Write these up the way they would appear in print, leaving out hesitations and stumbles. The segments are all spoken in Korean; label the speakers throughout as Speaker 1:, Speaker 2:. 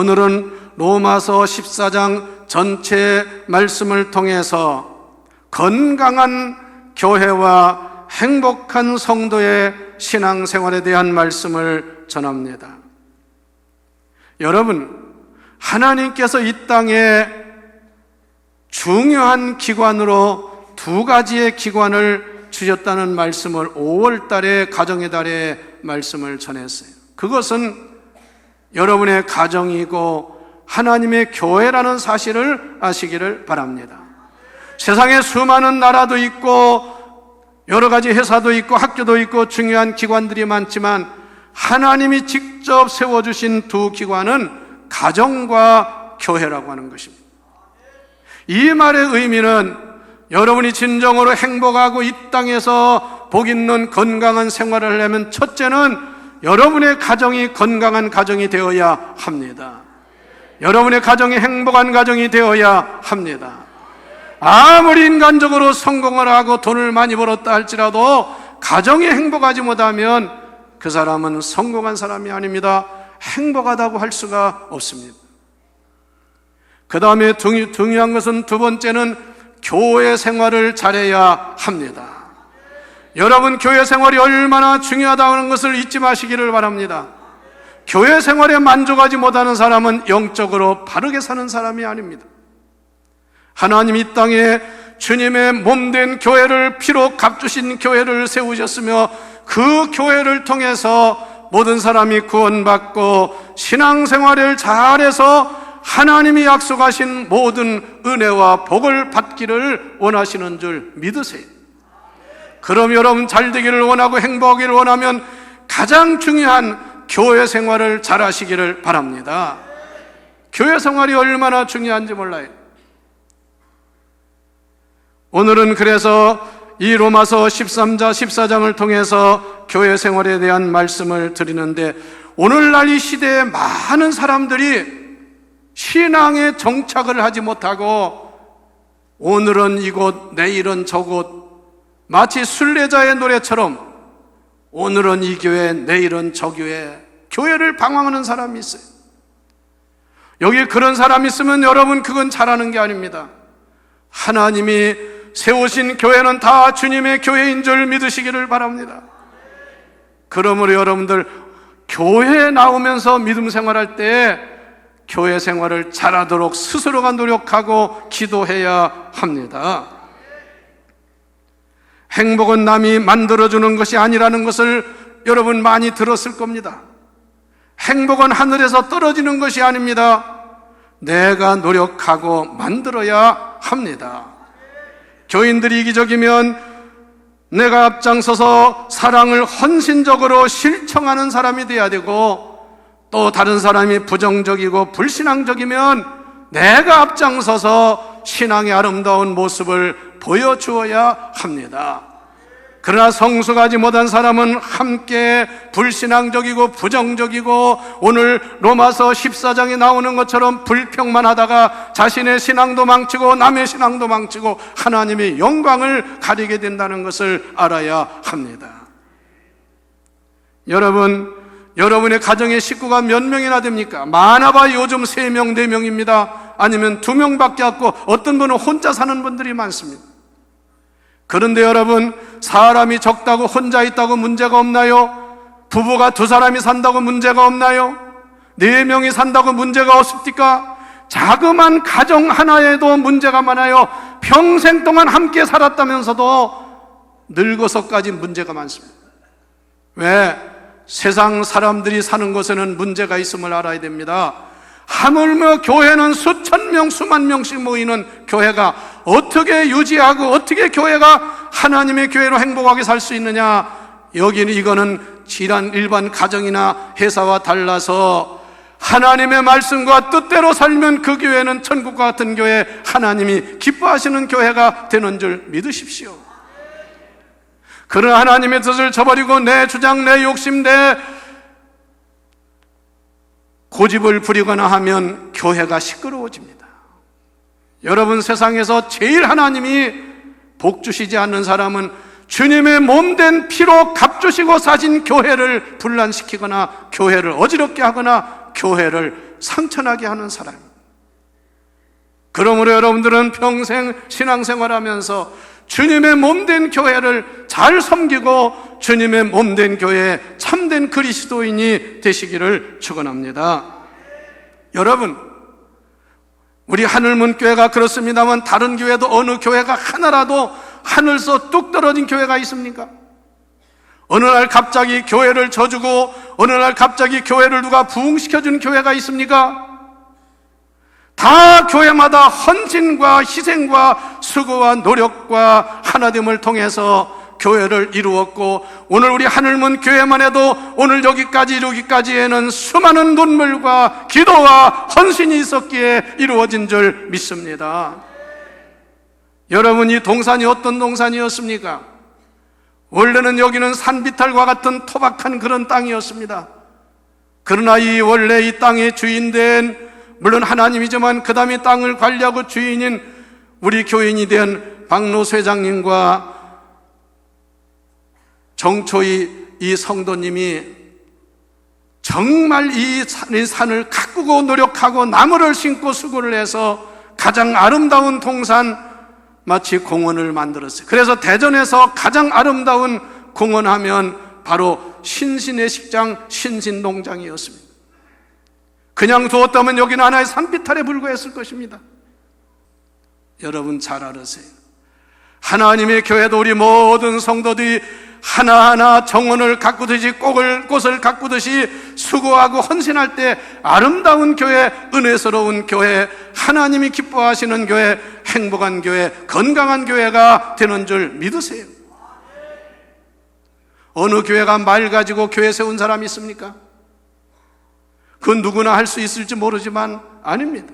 Speaker 1: 오늘은 로마서 14장 전체 말씀을 통해서 건강한 교회와 행복한 성도의 신앙생활에 대한 말씀을 전합니다. 여러분, 하나님께서 이 땅에 중요한 기관으로 두 가지의 기관을 주셨다는 말씀을 5월 달에 가정의 달에 말씀을 전했어요. 그것은 여러분의 가정이고 하나님의 교회라는 사실을 아시기를 바랍니다. 세상에 수많은 나라도 있고 여러 가지 회사도 있고 학교도 있고 중요한 기관들이 많지만 하나님이 직접 세워주신 두 기관은 가정과 교회라고 하는 것입니다. 이 말의 의미는 여러분이 진정으로 행복하고 이 땅에서 복 있는 건강한 생활을 하려면 첫째는 여러분의 가정이 건강한 가정이 되어야 합니다. 여러분의 가정이 행복한 가정이 되어야 합니다. 아무리 인간적으로 성공을 하고 돈을 많이 벌었다 할지라도 가정이 행복하지 못하면 그 사람은 성공한 사람이 아닙니다. 행복하다고 할 수가 없습니다. 그 다음에 중요한 것은 두 번째는 교회 생활을 잘해야 합니다. 여러분, 교회 생활이 얼마나 중요하다는 것을 잊지 마시기를 바랍니다. 교회 생활에 만족하지 못하는 사람은 영적으로 바르게 사는 사람이 아닙니다. 하나님 이 땅에 주님의 몸된 교회를 피로 값주신 교회를 세우셨으며 그 교회를 통해서 모든 사람이 구원받고 신앙생활을 잘해서 하나님이 약속하신 모든 은혜와 복을 받기를 원하시는 줄 믿으세요. 그럼 여러분 잘 되기를 원하고 행복하기를 원하면 가장 중요한 교회 생활을 잘 하시기를 바랍니다. 교회 생활이 얼마나 중요한지 몰라요. 오늘은 그래서 이 로마서 14장을 통해서 교회 생활에 대한 말씀을 드리는데, 오늘날 이 시대에 많은 사람들이 신앙에 정착을 하지 못하고 오늘은 이곳 내일은 저곳, 마치 순례자의 노래처럼 오늘은 이 교회 내일은 저 교회를 방황하는 사람이 있어요. 여기 그런 사람이 있으면 여러분 그건 잘하는 게 아닙니다. 하나님이 세우신 교회는 다 주님의 교회인 줄 믿으시기를 바랍니다. 그러므로 여러분들 교회에 나오면서 믿음 생활할 때 교회 생활을 잘하도록 스스로가 노력하고 기도해야 합니다. 행복은 남이 만들어주는 것이 아니라는 것을 여러분 많이 들었을 겁니다. 행복은 하늘에서 떨어지는 것이 아닙니다. 내가 노력하고 만들어야 합니다. 교인들이 이기적이면 내가 앞장서서 사랑을 헌신적으로 실천하는 사람이 돼야 되고, 또 다른 사람이 부정적이고 불신앙적이면 내가 앞장서서 신앙의 아름다운 모습을 보여주어야 합니다. 그러나 성숙하지 못한 사람은 함께 불신앙적이고 부정적이고 오늘 로마서 14장에 나오는 것처럼 불평만 하다가 자신의 신앙도 망치고 남의 신앙도 망치고 하나님의 영광을 가리게 된다는 것을 알아야 합니다. 여러분의 가정의 식구가 몇 명이나 됩니까? 많아봐야 요즘 3명, 4명입니다. 아니면 2명밖에 없고 어떤 분은 혼자 사는 분들이 많습니다. 그런데 여러분, 사람이 적다고 혼자 있다고 문제가 없나요? 부부가 2사람이 산다고 문제가 없나요? 4명이 산다고 문제가 없습니까? 자그만 가정 하나에도 문제가 많아요. 평생 동안 함께 살았다면서도 늙어서까지 문제가 많습니다. 왜? 세상 사람들이 사는 곳에는 문제가 있음을 알아야 됩니다. 하물며 교회는 수천 명, 수만 명씩 모이는 교회가 어떻게 유지하고 어떻게 교회가 하나님의 교회로 행복하게 살 수 있느냐? 여기는 이거는 일반 가정이나 회사와 달라서 하나님의 말씀과 뜻대로 살면 그 교회는 천국과 같은 교회, 하나님이 기뻐하시는 교회가 되는 줄 믿으십시오. 그러나 하나님의 뜻을 저버리고 내 주장, 내 욕심, 내 고집을 부리거나 하면 교회가 시끄러워집니다. 여러분, 세상에서 제일 하나님이 복 주시지 않는 사람은 주님의 몸된 피로 값주시고 사신 교회를 분란시키거나 교회를 어지럽게 하거나 교회를 상처나게 하는 사람입니다. 그러므로 여러분들은 평생 신앙생활하면서 주님의 몸된 교회를 잘 섬기고 주님의 몸된 교회 참된 그리스도인이 되시기를 축원합니다. 여러분, 우리 하늘문교회가 그렇습니다만 다른 교회도 어느 교회가 하나라도 하늘서 뚝 떨어진 교회가 있습니까? 어느 날 갑자기 교회를 져주고 어느 날 갑자기 교회를 누가 부흥시켜준 교회가 있습니까? 다 교회마다 헌신과 희생과 수고와 노력과 하나됨을 통해서 교회를 이루었고, 오늘 우리 하늘문 교회만 해도 오늘 여기까지 이루기까지에는 수많은 눈물과 기도와 헌신이 있었기에 이루어진 줄 믿습니다. 여러분, 이 동산이 어떤 동산이었습니까? 원래는 여기는 산비탈과 같은 토박한 그런 땅이었습니다. 그러나 원래 이 땅의 주인된, 물론 하나님이지만 그 다음에 땅을 관리하고 주인인 우리 교인이 된 박노수 회장님과 정초희 이 성도님이 정말 이 산을 가꾸고 노력하고 나무를 심고 수고를 해서 가장 아름다운 동산, 마치 공원을 만들었어요. 그래서 대전에서 가장 아름다운 공원하면 바로 신신의 식장, 신신농장이었습니다. 그냥 두었다면 여기는 하나의 산비탈에 불과했을 것입니다. 여러분 잘 알으세요. 하나님의 교회도 우리 모든 성도들이 하나하나 정원을 가꾸듯이 꽃을 가꾸듯이 수고하고 헌신할 때 아름다운 교회, 은혜스러운 교회, 하나님이 기뻐하시는 교회, 행복한 교회, 건강한 교회가 되는 줄 믿으세요. 어느 교회가 말 가지고 교회 세운 사람이 있습니까? 그건 누구나 할 수 있을지 모르지만 아닙니다.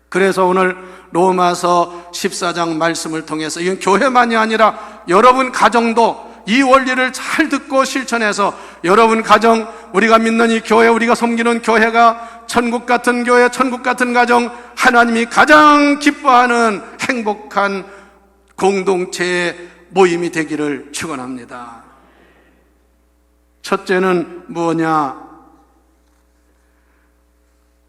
Speaker 1: 그래서 오늘 로마서 14장 말씀을 통해서, 이건 교회만이 아니라 여러분 가정도 이 원리를 잘 듣고 실천해서 여러분 가정, 우리가 믿는 이 교회, 우리가 섬기는 교회가 천국 같은 교회, 천국 같은 가정, 하나님이 가장 기뻐하는 행복한 공동체의 모임이 되기를 축원합니다. 첫째는 뭐냐?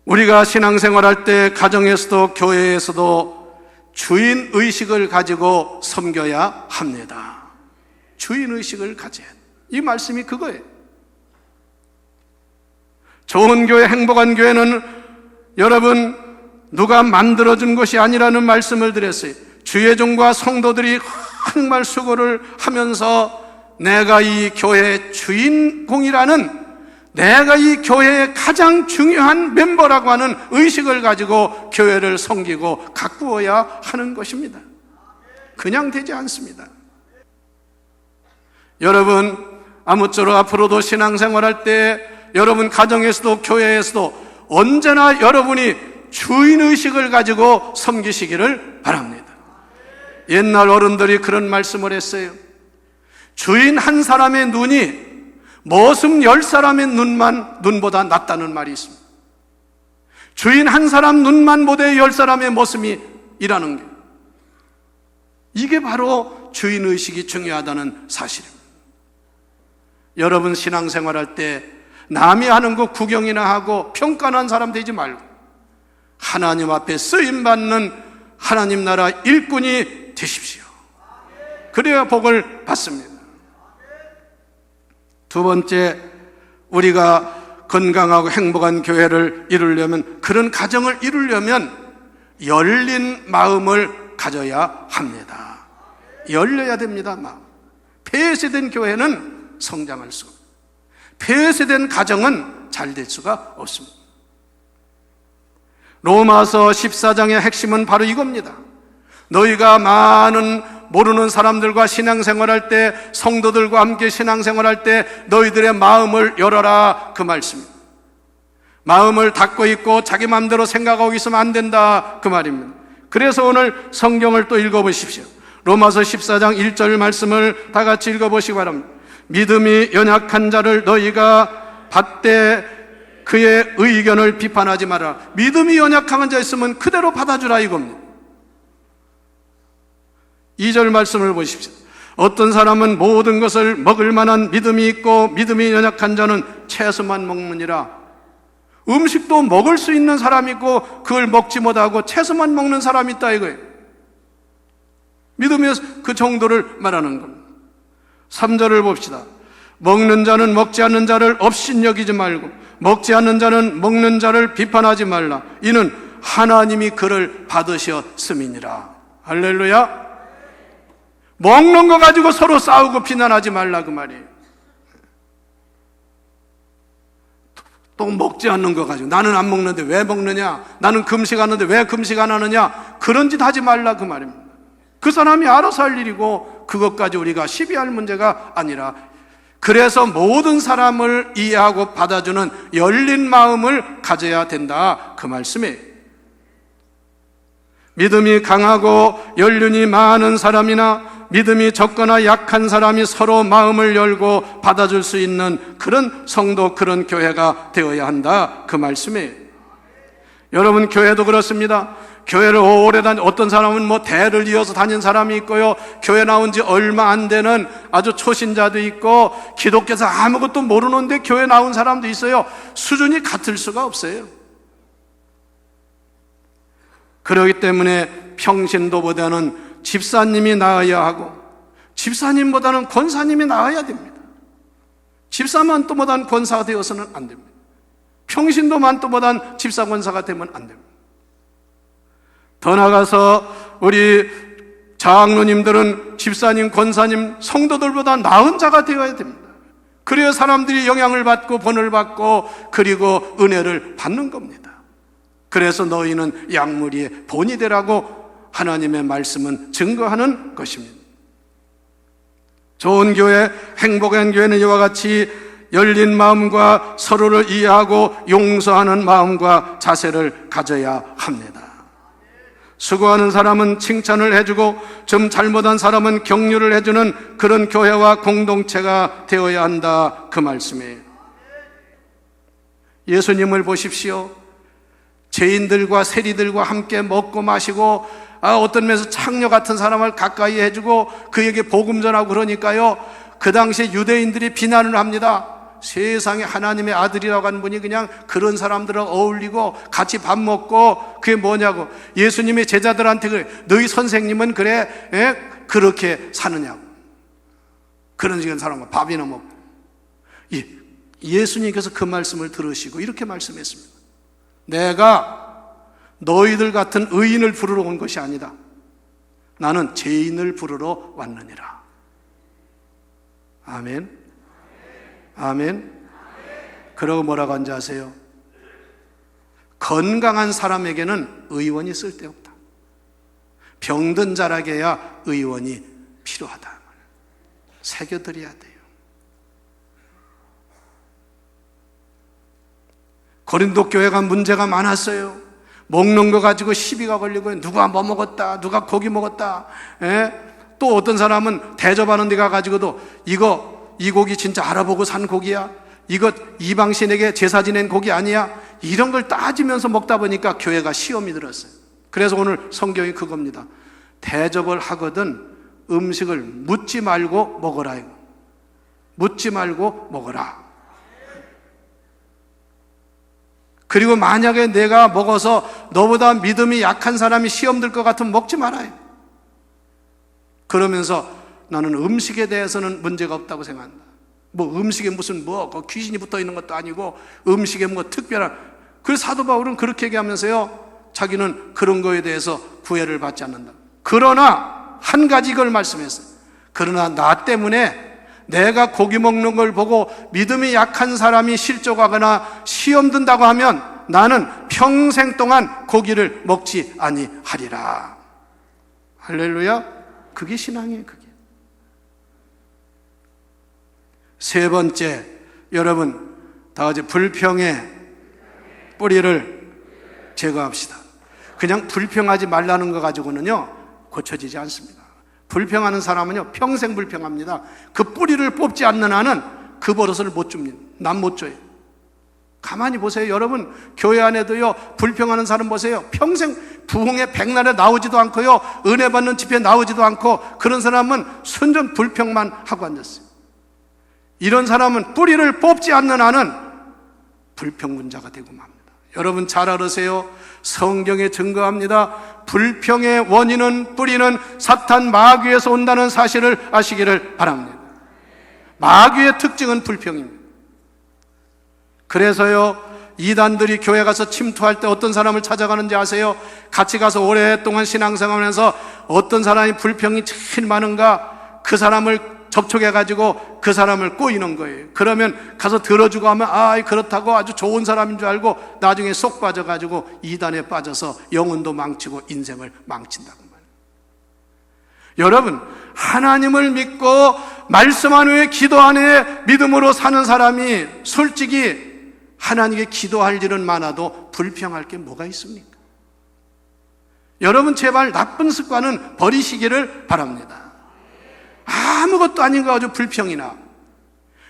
Speaker 1: 우리가 신앙생활할 때 가정에서도 교회에서도 주인의식을 가지고 섬겨야 합니다. 주인의식을 가져야 합니다. 이 말씀이 그거예요. 좋은 교회, 행복한 교회는 여러분 누가 만들어준 것이 아니라는 말씀을 드렸어요. 주의 종과 성도들이 정말 수고를 하면서 내가 이 교회의 주인공이라는, 내가 이 교회의 가장 중요한 멤버라고 하는 의식을 가지고 교회를 섬기고 가꾸어야 하는 것입니다. 그냥 되지 않습니다. 여러분, 아무쪼록 앞으로도 신앙생활할 때 여러분 가정에서도 교회에서도 언제나 여러분이 주인의식을 가지고 섬기시기를 바랍니다. 옛날 어른들이 그런 말씀을 했어요. 주인 한 사람의 눈이 머슴 10사람의 눈보다 낫다는 말이 있습니다. 주인 한 사람 눈만 보되 10사람의 머슴이 일하는 게, 이게 바로 주인의식이 중요하다는 사실입니다. 여러분 신앙생활할 때 남이 하는 거 구경이나 하고 평가하는 사람 되지 말고 하나님 앞에 쓰임받는 하나님 나라 일꾼이 되십시오. 그래야 복을 받습니다. 두 번째, 우리가 건강하고 행복한 교회를 이루려면, 그런 가정을 이루려면 열린 마음을 가져야 합니다. 열려야 됩니다. 마음. 폐쇄된 교회는 성장할 수 없습니다. 폐쇄된 가정은 잘 될 수가 없습니다. 로마서 14장의 핵심은 바로 이겁니다. 너희가 많은 모르는 사람들과 신앙생활할 때, 성도들과 함께 신앙생활할 때 너희들의 마음을 열어라, 그 말씀입니다. 마음을 닫고 있고 자기 마음대로 생각하고 있으면 안 된다, 그 말입니다. 그래서 오늘 성경을 또 읽어보십시오. 로마서 14장 1절 말씀을 다 같이 읽어보시기 바랍니다. 믿음이 연약한 자를 너희가 받되 그의 의견을 비판하지 마라. 믿음이 연약한 자 있으면 그대로 받아주라, 이겁니다. 2절 말씀을 보십시오. 어떤 사람은 모든 것을 먹을 만한 믿음이 있고 믿음이 연약한 자는 채소만 먹느니라. 음식도 먹을 수 있는 사람이 있고 그걸 먹지 못하고 채소만 먹는 사람이 있다 이거예요. 믿음의 그 정도를 말하는 겁니다. 3절을 봅시다. 먹는 자는 먹지 않는 자를 업신여기지 말고 먹지 않는 자는 먹는 자를 비판하지 말라. 이는 하나님이 그를 받으셨음이니라. 할렐루야. 먹는 거 가지고 서로 싸우고 비난하지 말라 그 말이에요. 또 먹지 않는 거 가지고 나는 안 먹는데 왜 먹느냐, 나는 금식하는데 왜 금식 안 하느냐, 그런 짓 하지 말라 그 말입니다. 그 사람이 알아서 할 일이고 그것까지 우리가 시비할 문제가 아니라, 그래서 모든 사람을 이해하고 받아주는 열린 마음을 가져야 된다 그 말씀이에요. 믿음이 강하고 연륜이 많은 사람이나 믿음이 적거나 약한 사람이 서로 마음을 열고 받아줄 수 있는 그런 성도, 그런 교회가 되어야 한다 그 말씀이에요. 여러분, 교회도 그렇습니다. 교회를 오래 어떤 사람은 뭐 대를 이어서 다닌 사람이 있고요, 교회 나온 지 얼마 안 되는 아주 초신자도 있고, 기독교에서 아무것도 모르는데 교회 나온 사람도 있어요. 수준이 같을 수가 없어요. 그렇기 때문에 평신도보다는 집사님이 나아야 하고, 집사님보다는 권사님이 나아야 됩니다. 집사만 또보다는 권사가 되어서는 안 됩니다. 평신도만 또보다는 집사 권사가 되면 안 됩니다. 더 나아가서 우리 장로님들은 집사님, 권사님, 성도들보다 나은 자가 되어야 됩니다. 그래야 사람들이 영향을 받고 본을 받고 그리고 은혜를 받는 겁니다. 그래서 너희는 양무리의 본이 되라고 하나님의 말씀은 증거하는 것입니다. 좋은 교회, 행복한 교회는 이와 같이 열린 마음과 서로를 이해하고 용서하는 마음과 자세를 가져야 합니다. 수고하는 사람은 칭찬을 해주고 좀 잘못한 사람은 격려를 해주는 그런 교회와 공동체가 되어야 한다 그 말씀이에요. 예수님을 보십시오. 죄인들과 세리들과 함께 먹고 마시고, 어떤 면에서 창녀 같은 사람을 가까이 해주고 그에게 복음 전하고 그러니까요, 그 당시에 유대인들이 비난을 합니다. 세상에 하나님의 아들이라고 하는 분이 그냥 그런 사람들하고 어울리고 같이 밥 먹고, 그게 뭐냐고. 예수님의 제자들한테 그래, 너희 선생님은 그래 그렇게 사느냐고. 그런 식의 사람과 밥이나 먹고. 예수님께서 그 말씀을 들으시고 이렇게 말씀했습니다. 내가 너희들 같은 의인을 부르러 온 것이 아니다. 나는 죄인을 부르러 왔느니라. 아멘. 아멘. 그러고 뭐라고 한지 아세요? 건강한 사람에게는 의원이 쓸데없다. 병든 자라게야 의원이 필요하다. 새겨드려야 돼요. 고린도 교회가 문제가 많았어요. 먹는 거 가지고 시비가 걸리고, 누가 뭐 먹었다, 누가 고기 먹었다. 또 어떤 사람은 대접하는 데 가가지고도 이 고기 진짜 알아보고 산 고기야? 이거 이방신에게 제사 지낸 고기 아니야? 이런 걸 따지면서 먹다 보니까 교회가 시험이 들었어요. 그래서 오늘 성경이 그겁니다. 대접을 하거든 음식을 묻지 말고 먹어라. 묻지 말고 먹어라. 그리고 만약에 내가 먹어서 너보다 믿음이 약한 사람이 시험 들 것 같으면 먹지 말아요. 그러면서 나는 음식에 대해서는 문제가 없다고 생각한다. 뭐 음식에 무슨 귀신이 붙어 있는 것도 아니고 음식에 뭐 특별한. 그래서 사도 바울은 그렇게 얘기하면서요, 자기는 그런 거에 대해서 구애를 받지 않는다. 그러나 한 가지 이걸 말씀했어요. 그러나 나 때문에 내가 고기 먹는 걸 보고 믿음이 약한 사람이 실족하거나 시험 든다고 하면 나는 평생 동안 고기를 먹지 아니하리라. 할렐루야. 그게 신앙이에요. 그게. 세 번째, 여러분 다 같이 불평의 뿌리를 제거합시다. 그냥 불평하지 말라는 거 가지고는요 고쳐지지 않습니다. 불평하는 사람은요 평생 불평합니다. 그 뿌리를 뽑지 않는 한은 그 버릇을 못 줍니다. 남 못 줘요. 가만히 보세요. 여러분 교회 안에도요 불평하는 사람 보세요. 평생 부흥의 백날에 나오지도 않고요, 은혜 받는 집회에 나오지도 않고, 그런 사람은 순전 불평만 하고 앉았어요. 이런 사람은 뿌리를 뽑지 않는 한은 불평분자가 되고 맙니다. 여러분 잘 알으세요. 성경에 증거합니다. 불평의 원인은, 뿌리는 사탄 마귀에서 온다는 사실을 아시기를 바랍니다. 마귀의 특징은 불평입니다. 그래서요, 이단들이 교회 가서 침투할 때 어떤 사람을 찾아가는지 아세요? 같이 가서 오랫동안 신앙생활하면서 어떤 사람이 불평이 제일 많은가, 그 사람을 접촉해가지고 그 사람을 꼬이는 거예요. 그러면 가서 들어주고 하면 그렇다고 아주 좋은 사람인 줄 알고 나중에 쏙 빠져가지고 이단에 빠져서 영혼도 망치고 인생을 망친다고 말해요. 여러분, 하나님을 믿고 말씀한 후에 기도한 후에 믿음으로 사는 사람이 솔직히 하나님께 기도할 일은 많아도 불평할 게 뭐가 있습니까? 여러분 제발 나쁜 습관은 버리시기를 바랍니다. 아무것도 아닌 거 가지고 불평이나.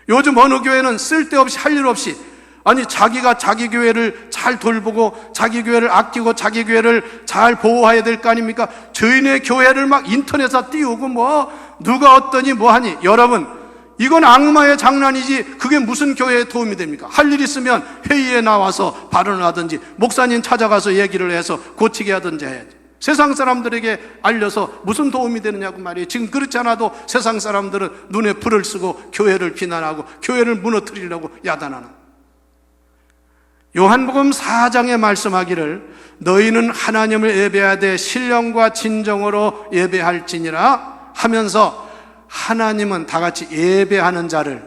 Speaker 1: 요즘 어느 교회는 쓸데없이 할 일 없이, 아니 자기가 자기 교회를 잘 돌보고 자기 교회를 아끼고 자기 교회를 잘 보호해야 될 거 아닙니까? 저희네 교회를 막 인터넷에 띄우고 누가 어떠니 뭐하니. 여러분, 이건 악마의 장난이지 그게 무슨 교회에 도움이 됩니까? 할 일 있으면 회의에 나와서 발언을 하든지 목사님 찾아가서 얘기를 해서 고치게 하든지 해야지. 세상 사람들에게 알려서 무슨 도움이 되느냐고 말이에요. 지금 그렇지 않아도 세상 사람들은 눈에 불을 쓰고 교회를 비난하고 교회를 무너뜨리려고 야단하는. 요한복음 4장에 말씀하기를 너희는 하나님을 예배하되 신령과 진정으로 예배할지니라 하면서 하나님은 다 같이 예배하는 자를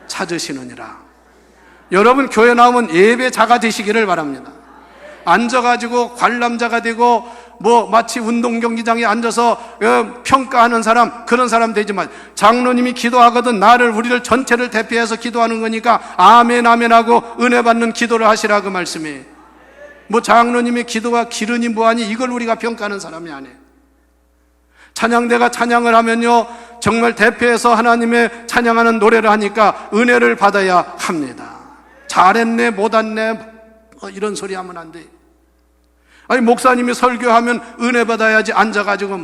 Speaker 1: 찾으시느니라. 여러분 교회 나오면 예배자가 되시기를 바랍니다. 앉아가지고 관람자가 되고 마치 운동경기장에 앉아서 평가하는 사람, 그런 사람 되지 마. 장로님이 기도하거든 우리를 전체를 대표해서 기도하는 거니까 아멘 아멘 하고 은혜 받는 기도를 하시라 그 말씀이에요. 장로님의 기도가 기르니 뭐하니 이걸 우리가 평가하는 사람이 아니에요. 찬양대가 찬양을 하면요 정말 대표해서 하나님의 찬양하는 노래를 하니까 은혜를 받아야 합니다. 잘했네 못했네 이런 소리 하면 안 돼. 아니 목사님이 설교하면 은혜 받아야지 앉아가지고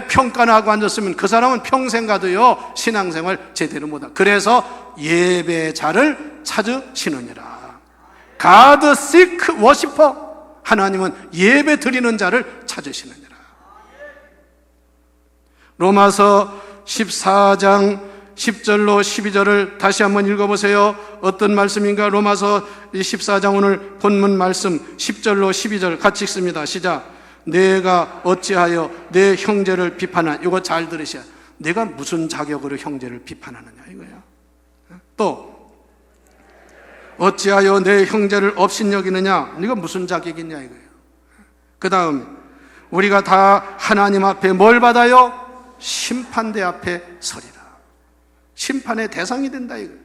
Speaker 1: 평가나 하고 앉았으면 그 사람은 평생 가도요 신앙생활 제대로 못하. 그래서 예배자를 찾으시느니라. God seek worshiper. 하나님은 예배 드리는 자를 찾으시느니라. 로마서 14장 10절로 12절을 다시 한번 읽어보세요. 어떤 말씀인가? 로마서 14장 오늘 본문 말씀 10절로 12절 같이 읽습니다. 시작. 내가 어찌하여 내 형제를 비판하냐. 이거 잘 들으셔야. 내가 무슨 자격으로 형제를 비판하느냐 이거야. 또 어찌하여 내 형제를 업신여기느냐. 네가 무슨 자격이 있냐 이거예요. 그 다음 우리가 다 하나님 앞에 뭘 받아요? 심판대 앞에 서리라. 심판의 대상이 된다 이거예요.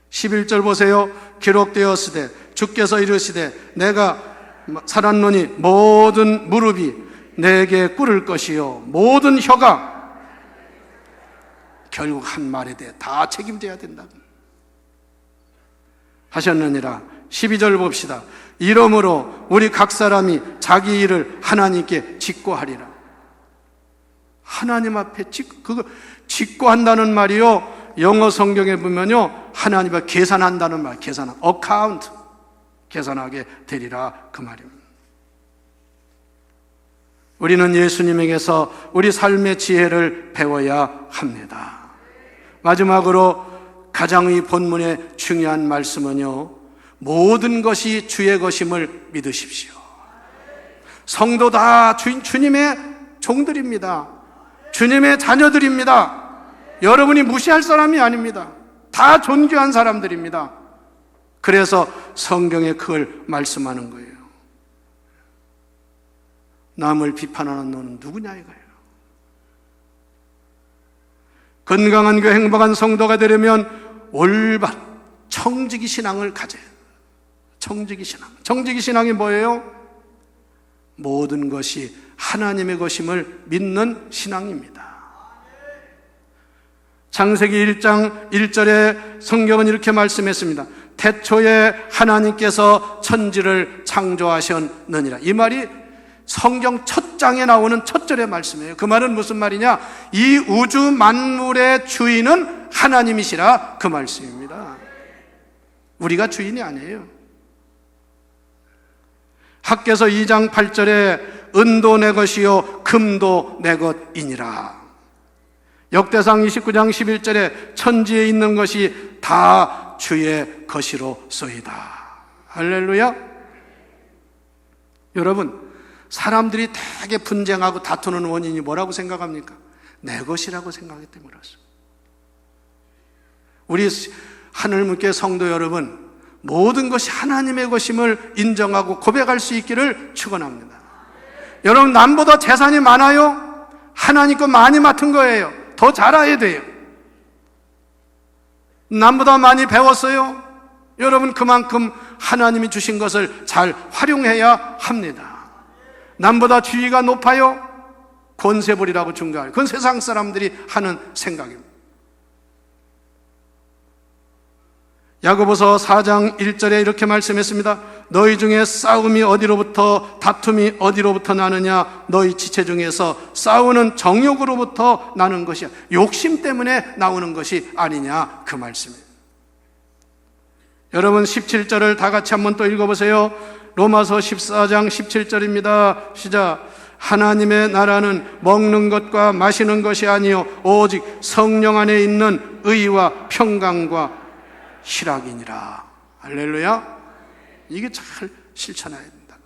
Speaker 1: 11절 보세요. 기록되었으되 주께서 이르시되 내가 살았노니 모든 무릎이 내게 꿇을 것이요 모든 혀가 결국 한 말에 대해 다 책임져야 된다 하셨느니라. 12절 봅시다. 이러므로 우리 각 사람이 자기 일을 하나님께 직고하리라. 하나님 앞에 직고 한다는 말이요 영어 성경에 보면요 하나님 앞에 계산한다는 말, 어카운트, 계산하게 되리라 그 말입니다. 우리는 예수님에게서 우리 삶의 지혜를 배워야 합니다. 마지막으로 가장 이 본문의 중요한 말씀은요 모든 것이 주의 것임을 믿으십시오. 성도 다 주님의 종들입니다. 주님의 자녀들입니다. 여러분이 무시할 사람이 아닙니다. 다 존귀한 사람들입니다. 그래서 성경에 그걸 말씀하는 거예요. 남을 비판하는 너는 누구냐 이거예요. 건강한 교회 행복한 성도가 되려면 올바른 청지기 신앙을 가져요. 청지기 신앙. 청지기 신앙이 뭐예요? 모든 것이 하나님의 것임을 믿는 신앙입니다. 창세기 1장 1절에 성경은 이렇게 말씀했습니다. 태초에 하나님께서 천지를 창조하셨느니라. 이 말이 성경 첫 장에 나오는 첫 절의 말씀이에요. 그 말은 무슨 말이냐? 이 우주 만물의 주인은 하나님이시라 그 말씀입니다. 우리가 주인이 아니에요. 학개서 2장 8절에 은도 내 것이요 금도 내 것이니라. 역대상 29장 11절에 천지에 있는 것이 다 주의 것이로소이다. 할렐루야. 여러분, 사람들이 되게 분쟁하고 다투는 원인이 뭐라고 생각합니까? 내 것이라고 생각하기 때문이었습니다. 우리 하늘문교회 성도 여러분, 모든 것이 하나님의 것임을 인정하고 고백할 수 있기를 축원합니다. 여러분, 남보다 재산이 많아요? 하나님 거 많이 맡은 거예요. 더 잘해야 돼요. 남보다 많이 배웠어요? 여러분, 그만큼 하나님이 주신 것을 잘 활용해야 합니다. 남보다 지위가 높아요? 권세 부리라고 증거해요. 그건 세상 사람들이 하는 생각입니다. 야고보서 4장 1절에 이렇게 말씀했습니다. 너희 중에 싸움이 어디로부터, 다툼이 어디로부터 나느냐? 너희 지체 중에서 싸우는 정욕으로부터 나는 것이야. 욕심 때문에 나오는 것이 아니냐, 그 말씀이에요. 여러분, 17절을 다 같이 한번 또 읽어보세요. 로마서 14장 17절입니다. 시작. 하나님의 나라는 먹는 것과 마시는 것이 아니요 오직 성령 안에 있는 의와 평강과 희락이니라. 할렐루야. 이게 잘 실천해야 된다.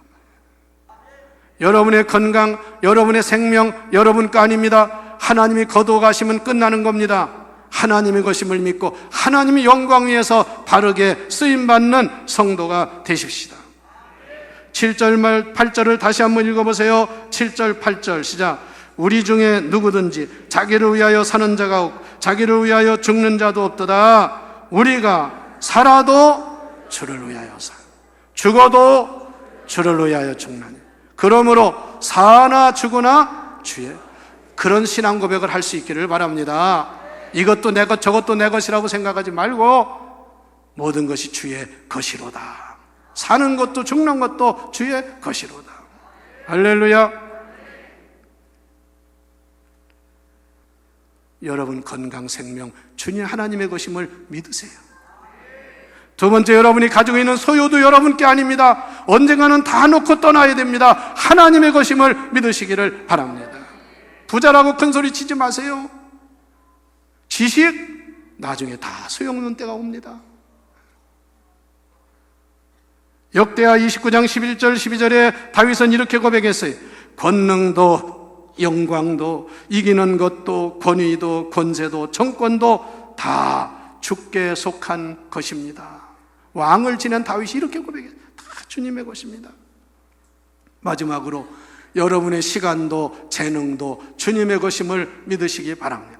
Speaker 1: 여러분의 건강, 여러분의 생명, 여러분 거 아닙니다. 하나님이 거둬가시면 끝나는 겁니다. 하나님의 것임을 믿고 하나님의 영광 위에서 바르게 쓰임받는 성도가 되십시다. 7절 말 8절을 다시 한번 읽어보세요. 7절 8절 시작. 우리 중에 누구든지 자기를 위하여 사는 자가 없고 자기를 위하여 죽는 자도 없도다. 우리가 살아도 주를 위하여 사, 죽어도 주를 위하여 죽나니. 그러므로 사나 죽으나 주의, 그런 신앙 고백을 할 수 있기를 바랍니다. 이것도 내 것 저것도 내 것이라고 생각하지 말고 모든 것이 주의 것이로다. 사는 것도 죽는 것도 주의 것이로다. 할렐루야. 여러분 건강, 생명, 주님 하나님의 것임을 믿으세요. 두 번째, 여러분이 가지고 있는 소유도 여러분께 아닙니다. 언젠가는 다 놓고 떠나야 됩니다. 하나님의 것임을 믿으시기를 바랍니다. 부자라고 큰 소리 치지 마세요. 지식 나중에 다 소용없는 때가 옵니다. 역대하 29장 11절 12절에 다윗은 이렇게 고백했어요. 권능도 영광도 이기는 것도 권위도 권세도 정권도 다 주께 속한 것입니다. 왕을 지낸 다윗이 이렇게 고백했어요. 다 주님의 것입니다. 마지막으로 여러분의 시간도 재능도 주님의 것임을 믿으시기 바랍니다.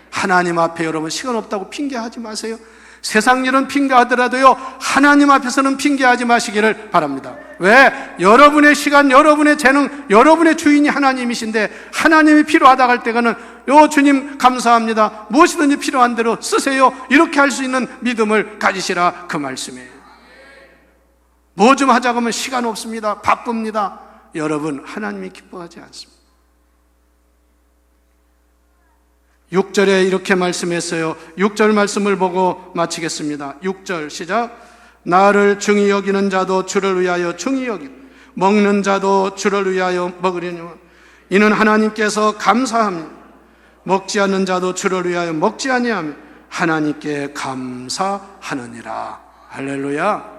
Speaker 1: 하나님 앞에 여러분 시간 없다고 핑계하지 마세요. 세상 일은 핑계하더라도요, 하나님 앞에서는 핑계하지 마시기를 바랍니다. 왜? 여러분의 시간, 여러분의 재능, 여러분의 주인이 하나님이신데 하나님이 필요하다고 할 때는 요 주님 감사합니다, 무엇이든지 필요한 대로 쓰세요, 이렇게 할 수 있는 믿음을 가지시라, 그 말씀이에요. 뭐 좀 하자고 하면 시간 없습니다, 바쁩니다. 여러분, 하나님이 기뻐하지 않습니다. 6절에 이렇게 말씀했어요. 6절 말씀을 보고 마치겠습니다. 6절 시작. 나를 중히 여기는 자도 주를 위하여 중히 여기고 먹는 자도 주를 위하여 먹으려니와 이는 하나님께서 감사합니다. 먹지 않는 자도 주를 위하여 먹지 아니하며 하나님께 감사하느니라. 할렐루야.